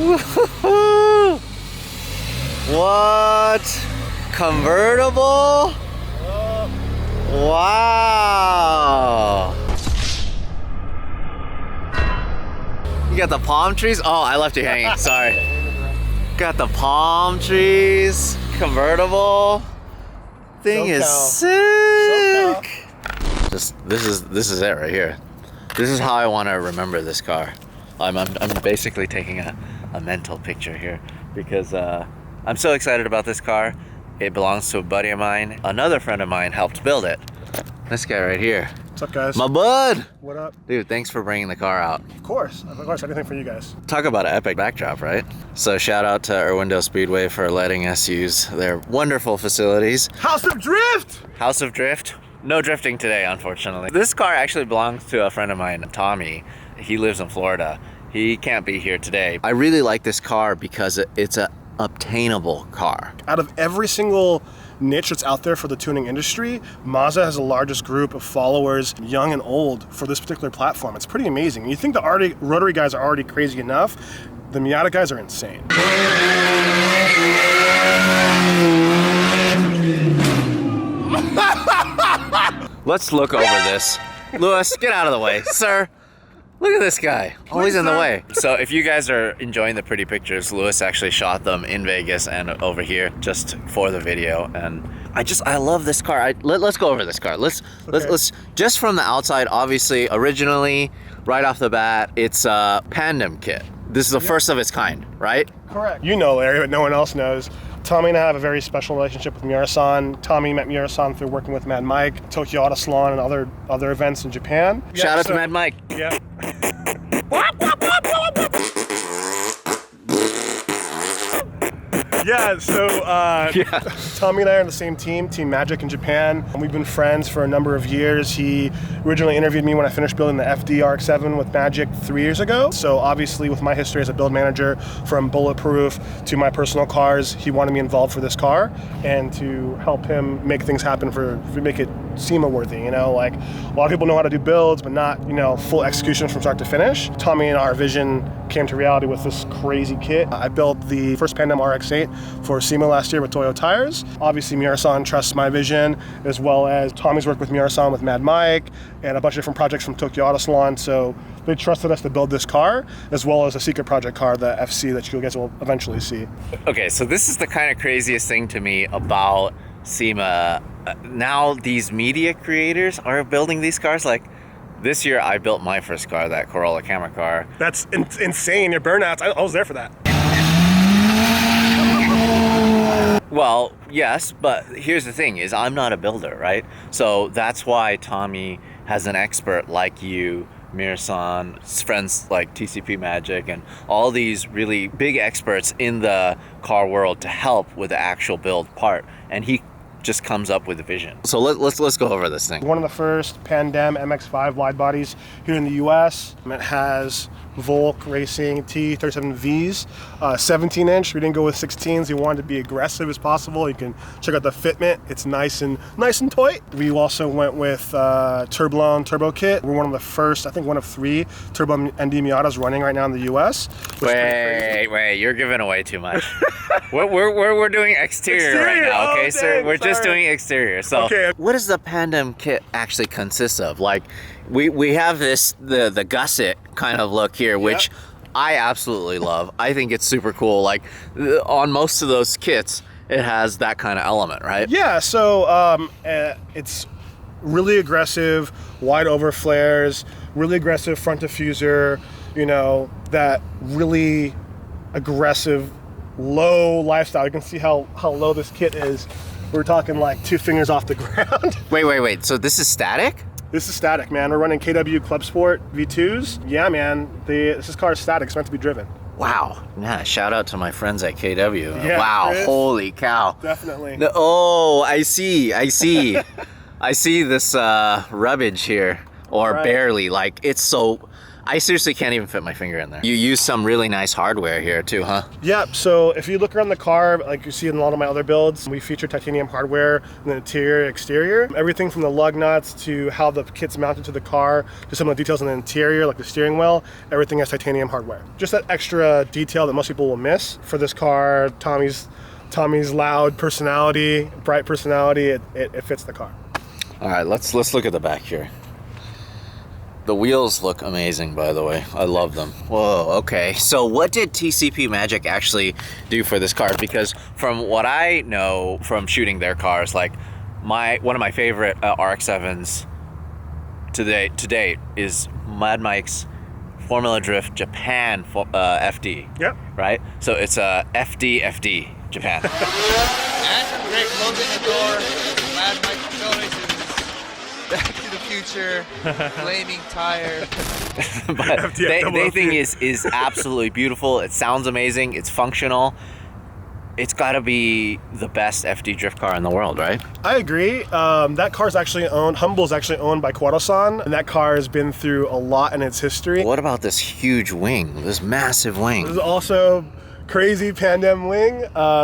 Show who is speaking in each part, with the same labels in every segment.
Speaker 1: Woo-hoo-hoo. What? Convertible? Wow. You got the palm trees? Oh, I left you hanging. Sorry. Got the palm trees. Convertible. Thing is sick. This is it right here. This is how I want to remember this car. I'm basically taking a mental picture here because I'm so excited about this car. It belongs to a buddy of mine. Another friend of mine helped build it. This guy right here.
Speaker 2: What's up, guys?
Speaker 1: My bud.
Speaker 2: What up?
Speaker 1: Dude, thanks for bringing the car out.
Speaker 2: Of course, anything for you guys.
Speaker 1: Talk about an epic backdrop, right? So shout out to Irwindale Speedway for letting us use their wonderful facilities.
Speaker 2: House of Drift!
Speaker 1: House of Drift. No drifting today, unfortunately. This car actually belongs to a friend of mine, Tommy. He lives in Florida. He can't be here today. I really like this car because it's a obtainable car.
Speaker 2: Out of every single niche that's out there for the tuning industry, Mazda has the largest group of followers, young and old, for this particular platform. It's pretty amazing. You think the rotary guys are already crazy enough, the Miata guys are insane.
Speaker 1: Let's look over this. Lewis, get out of the way, sir. Look at this guy, always in the way. So if you guys are enjoying the pretty pictures, Lewis actually shot them in Vegas and over here just for the video. And I love this car. Let's go over this car. Let's just from the outside, obviously, originally, right off the bat, it's a Pandem kit. This is the first of its kind, right?
Speaker 2: Correct. You know Larry, but no one else knows. Tommy and I have a very special relationship with Miura-san. Tommy met Miura-san through working with Mad Mike, Tokyo Auto Salon, and other events in Japan.
Speaker 1: Shout out to Mad Mike.
Speaker 2: Yeah. Yeah, so Tommy and I are on the same team, Team Magic in Japan. We've been friends for a number of years. He originally interviewed me when I finished building the FD RX-7 with Magic 3 years ago. So obviously with my history as a build manager, from Bulletproof to my personal cars, he wanted me involved for this car and to help him make things happen make it SEMA worthy, you know? Like, a lot of people know how to do builds, but not, you know, full execution from start to finish. Tommy and our vision came to reality with this crazy kit. I built the first Pandem RX-8 for SEMA last year with Toyo tires. Obviously, Miura-san trusts my vision, as well as Tommy's worked with Miura-san with Mad Mike and a bunch of different projects from Tokyo Auto Salon. So they trusted us to build this car, as well as a secret project car, the FC, that you guys will eventually see.
Speaker 1: Okay, so this is the kind of craziest thing to me about SEMA. Now these media creators are building these cars. Like this year I built my first car, that Corolla camera car.
Speaker 2: That's insane, your burnouts. I was there for that.
Speaker 1: Well, yes, but here's the thing is I'm not a builder, right? So that's why Tommy has an expert like you, Miura-san, friends like TCP Magic, and all these really big experts in the car world to help with the actual build part. And he just comes up with a vision. So let's go over this thing.
Speaker 2: One of the first Pandem MX-5 wide bodies here in the US. It has Volk Racing T37Vs, 17-inch. We didn't go with 16s. We wanted to be aggressive as possible. You can check out the fitment. It's nice and tight. We also went with Turblone turbo kit. We're one of the first, I think one of 3 turbo ND Miatas running right now in the US.
Speaker 1: Wait, you're giving away too much. we're doing exterior right now, okay, sir? We're just doing exterior. So what does the Pandem kit actually consist of? Like, we have the gusset kind of look here, which I absolutely love. I think it's super cool. Like on most of those kits, it has that kind of element, right?
Speaker 2: Yeah, so it's really aggressive, wide over flares, really aggressive front diffuser, you know, that really aggressive low lifestyle. You can see how low this kit is. We're talking like 2 fingers off the ground.
Speaker 1: Wait. So this is static?
Speaker 2: This is static, man. We're running KW Club Sport V2s. Yeah, man. This car is static. It's meant to be driven.
Speaker 1: Wow. Yeah, shout out to my friends at KW.
Speaker 2: Yeah,
Speaker 1: wow,
Speaker 2: Chris.
Speaker 1: Holy cow.
Speaker 2: Definitely.
Speaker 1: Oh, I see. I see this rubbish here. Or barely. Like, it's so... I seriously can't even fit my finger in there. You use some really nice hardware here too, huh?
Speaker 2: Yep, so if you look around the car, like you see in a lot of my other builds, we feature titanium hardware in the interior, exterior. Everything from the lug nuts to how the kit's mounted to the car, to some of the details in the interior, like the steering wheel, everything has titanium hardware. Just that extra detail that most people will miss. For this car, Tommy's loud personality, bright personality, it fits the car.
Speaker 1: All right, let's look at the back here. The wheels look amazing, by the way. I love them. Whoa, okay. So what did TCP Magic actually do for this car? Because from what I know from shooting their cars, like one of my favorite RX-7s to date is Mad Mike's Formula Drift Japan FD.
Speaker 2: Yep.
Speaker 1: Right? So it's a FD Japan.
Speaker 3: And great closing the door. Mad Mike Accelerations. Back to the Future, flaming tire.
Speaker 1: But they thing is absolutely beautiful. It sounds amazing. It's functional. It's got to be the best FD drift car in the world, right?
Speaker 2: I agree. That car's actually Humble's actually owned by Quado-san, and that car has been through a lot in its history.
Speaker 1: What about this huge wing? This massive wing.
Speaker 2: There's also crazy Pandem wing.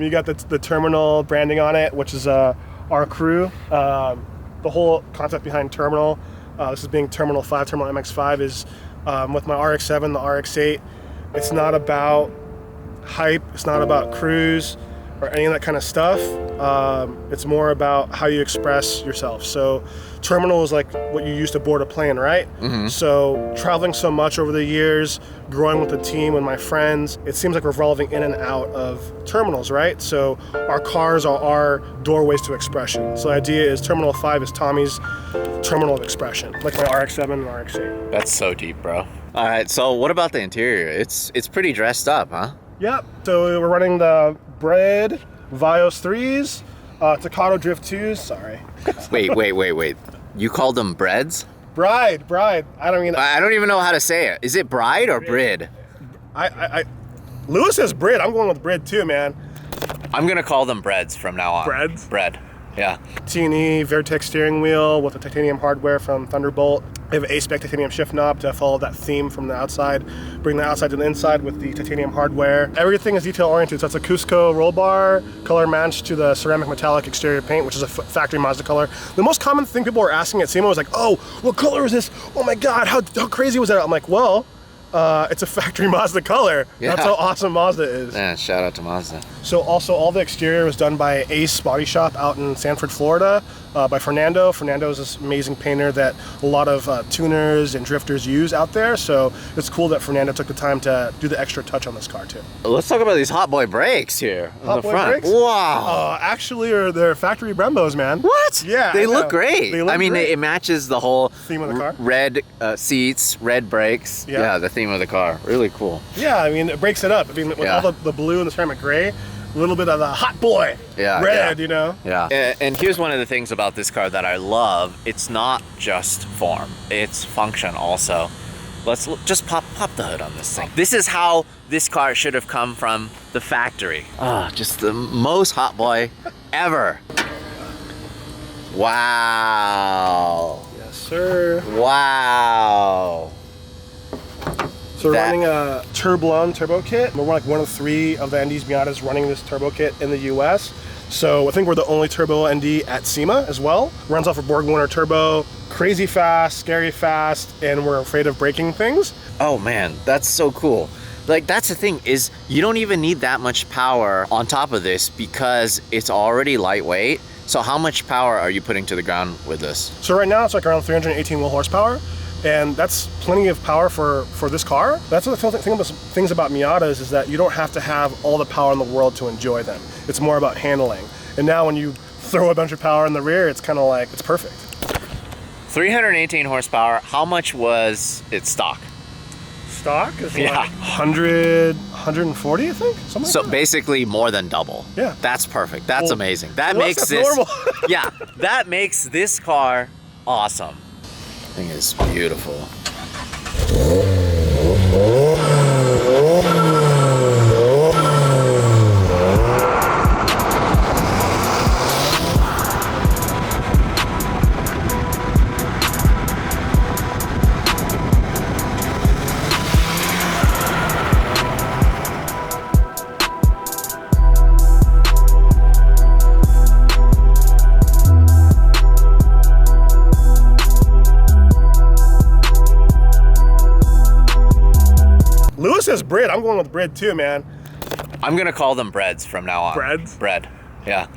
Speaker 2: You got the terminal branding on it, which is our crew. The whole concept behind Terminal, this is being Terminal 5, Terminal MX5, is with my RX-7, the RX-8, it's not about hype, it's not about cruise or any of that kind of stuff. It's more about how you express yourself. So Terminal is like what you use to board a plane, right? Mm-hmm. So traveling so much over the years, growing with the team and my friends, it seems like we're revolving in and out of terminals, right? So our cars are our doorways to expression. So the idea is Terminal 5 is Tommy's terminal of expression, like my RX-7 and RX-8.
Speaker 1: That's so deep, bro. All right, so what about the interior? It's pretty dressed up, huh?
Speaker 2: Yep, so we're running the Bread Vios 3s, Takata Drift 2s, sorry.
Speaker 1: Wait. You called them breads?
Speaker 2: Bride. I don't
Speaker 1: even know how to say it. Is it bride or brid?
Speaker 2: Lewis says bread. I'm going with bread too, man.
Speaker 1: I'm gonna call them breads from now on.
Speaker 2: Breads?
Speaker 1: Bread. Yeah.
Speaker 2: T&E Vertex steering wheel with the titanium hardware from Thunderbolt. They have an A-spec titanium shift knob to follow that theme from the outside, bring the outside to the inside with the titanium hardware. Everything is detail oriented, so it's a Cusco roll bar, color matched to the ceramic metallic exterior paint, which is a factory Mazda color. The most common thing people were asking at SEMA was like, oh, what color is this? Oh my God, how crazy was that? I'm like, well, it's a factory Mazda color. Yeah. That's how awesome Mazda is.
Speaker 1: Yeah, shout out to Mazda.
Speaker 2: So also all the exterior was done by Ace Body Shop out in Sanford, Florida, by Fernando. Fernando is this amazing painter that a lot of tuners and drifters use out there. So it's cool that Fernando took the time to do the extra touch on this car too.
Speaker 1: Let's talk about these Hot Boy brakes here on the front.
Speaker 2: Brakes?
Speaker 1: Wow.
Speaker 2: Actually, they're factory Brembos, man.
Speaker 1: What?
Speaker 2: Yeah.
Speaker 1: They look great.
Speaker 2: They look great.
Speaker 1: It matches the whole
Speaker 2: theme of the car.
Speaker 1: Red seats, red brakes. Yeah, the theme of the car. Really cool.
Speaker 2: Yeah, I mean, it breaks it up. I mean, with all the blue and the ceramic gray, a little bit of the hot boy red, you know?
Speaker 1: Yeah. And here's one of the things about this car that I love. It's not just form, it's function also. Let's just pop the hood on this thing. This is how this car should have come from the factory. Just the most hot boy ever. Wow.
Speaker 2: Yes, sir.
Speaker 1: Wow.
Speaker 2: So we're running a turbo kit. We're like one of 3 of the NDs Miatas running this turbo kit in the US. So I think we're the only turbo ND at SEMA as well. Runs off a BorgWarner turbo, crazy fast, scary fast, and we're afraid of breaking things.
Speaker 1: Oh man, that's so cool. Like that's the thing is you don't even need that much power on top of this because it's already lightweight. So how much power are you putting to the ground with this?
Speaker 2: So right now it's like around 318 wheel horsepower. And that's plenty of power for this car. That's the things about Miatas is that you don't have to have all the power in the world to enjoy them. It's more about handling. And now when you throw a bunch of power in the rear, it's kind of like, it's perfect.
Speaker 1: 318 horsepower, how much was it stock?
Speaker 2: Stock is like 100, 140, I think, something
Speaker 1: So
Speaker 2: like that.
Speaker 1: Basically more than double.
Speaker 2: Yeah.
Speaker 1: That's perfect, that's amazing. That
Speaker 2: well,
Speaker 1: makes
Speaker 2: that's
Speaker 1: this,
Speaker 2: normal.
Speaker 1: yeah, that makes this car awesome. Thing is beautiful.
Speaker 2: says bread. I'm going with bread too, man.
Speaker 1: I'm gonna call them breads from now on.
Speaker 2: Breads?
Speaker 1: Bread. Yeah.